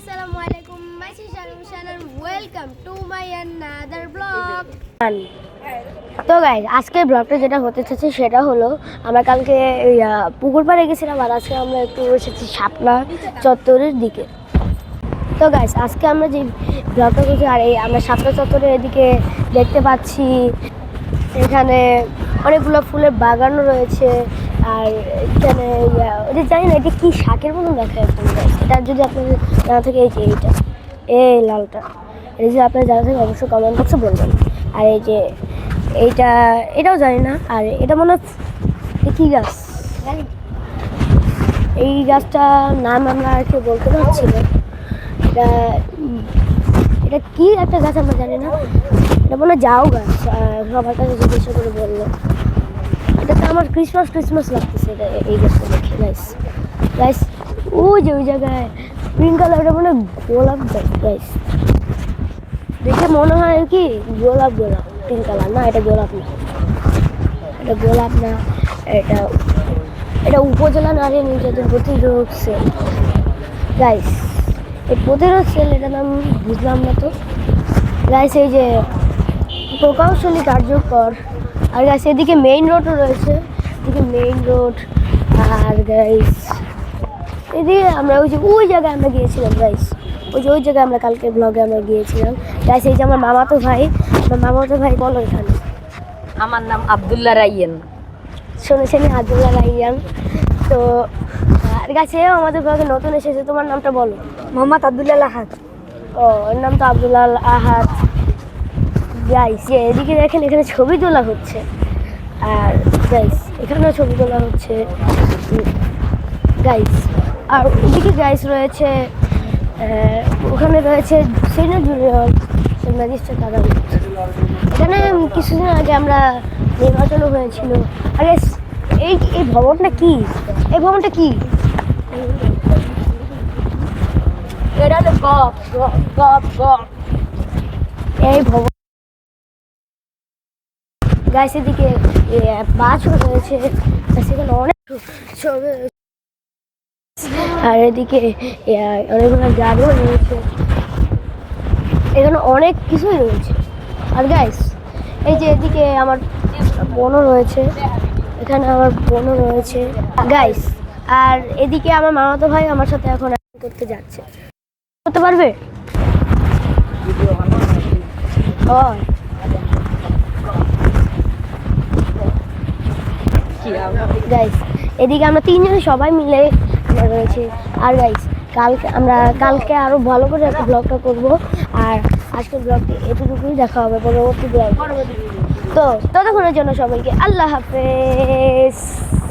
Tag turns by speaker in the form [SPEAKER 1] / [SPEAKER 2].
[SPEAKER 1] Assalamu alaikum, my sister Shannon. Welcome to my another vlog.
[SPEAKER 2] তো guys আজকের ব্লগটা যেটা হতে চাচ্ছে সেটা হলো আমরা কালকে পুকুর পাড়ে গেছিলাম আর আজকে আমরা একটু এসেছি শাপলা চত্বরের দিকে। তো গাইজ আজকে আমরা যে ব্লগটা করছি আর এই আমরা শাপলা চত্বরের এদিকে দেখতে পাচ্ছি এখানে অনেকগুলো ফুলের বাগানও রয়েছে। আর এখানে ওটা জানি না এটা কি শাকের মতন দেখা একদম গাইজ। এটা যদি আপনাদের জানা থাকে এই যে এইটা এই লালটা এটা যদি আপনার জানা থাকে অবশ্যই কমেন্ট বক্সে বলবেন। আর এই যে এটাও জানি না। আর এটা মনে হয় কী গাছ, এই গাছটার নাম আমরা আর কি বলতে পারছি না। এটা কি একটা গাছ আমরা জানি না। এটা মনে হয় জাউ গাছ। সবার কাছে জিজ্ঞাসা করে বললো এটা তো আমার ক্রিসমাস লাগতেছে এটা এই গাছটা দেখে। গাইস ওই যে ওই জায়গায় পিঙ্ক কালারটা মনে হয় গোলাপ গাছ গাইস, দেখে মনে হয় কি গোলাপ পিঙ্ক কালার না, এটা গোলাপ না, এটা উপজেলা নারী নির্যাতন প্রতিরোধ সেল গাইস। এই প্রতিরোধ সেল এটার নাম বুঝলাম না তো গাইস। এই যে প্রকৌশলী কার্যকর। আর গাইস এদিকে মেইন রোডও রয়েছে, এদিকে মেইন রোড। আর গাইস এদিকে আমরা ওই জায়গায় আমরা গিয়েছিলাম গাইস, ওই জায়গায় আমরা কালকে ব্লগে আমরা গিয়েছিলাম গাইস। এই যে আমার মামাতো ভাই বলো এখানে।
[SPEAKER 3] আমার নাম আব্দুল্লাহ রাইয়ান।
[SPEAKER 2] শুনেছেন আব্দুল্লাহ রাইয়ান। তো আর গাইস এও আমাদের ব্লগে নতুন এসেছে, তোমার নামটা বলো।
[SPEAKER 3] মোহাম্মদ আব্দুল্লাহ আহাদ।
[SPEAKER 2] ও ওর নাম তো আব্দুল্লাহ আহাদ গাইস। এদিকে দেখেন এখানে ছবি তোলা হচ্ছে। আর গাইস এখানেও ছবি তোলা হচ্ছে গাইস। আর ওদিকে গাইস রয়েছে ওখানে রয়েছে সিনিয়র জুনিয়র ম্যাজিস্ট্রেট আদালত। এখানে কিছুদিন আগে আমরা নির্বাচনও হয়েছিল। আর এই ভবনটা কি, এটা হলো এই ভবন গাইস। এদিকে বাসও রয়েছে সেখানে অনেক। আর এদিকে অনেকগুলো গাড়িও রয়েছে, এখানে অনেক কিছুই রয়েছে। আর গাইস এই যে এদিকে আমার বোনও রয়েছে, এখানে আমার বোনও রয়েছে গাইস। আর এদিকে আমার মামাতো ভাই আমার সাথে এখন করতে যাচ্ছে, করতে পারবে গাইস। এদিকে আমরা তিনজনে সবাই মিলে আমরা রয়েছে। আর গাইস কালকে আরো ভালো করে একটা ব্লগটা করবো। আর আজকের ব্লগটি এতটুকুই, দেখা হবে পরবর্তী ব্লগ। তো ততক্ষণের জন্য সবাইকে আল্লাহ হাফেজ।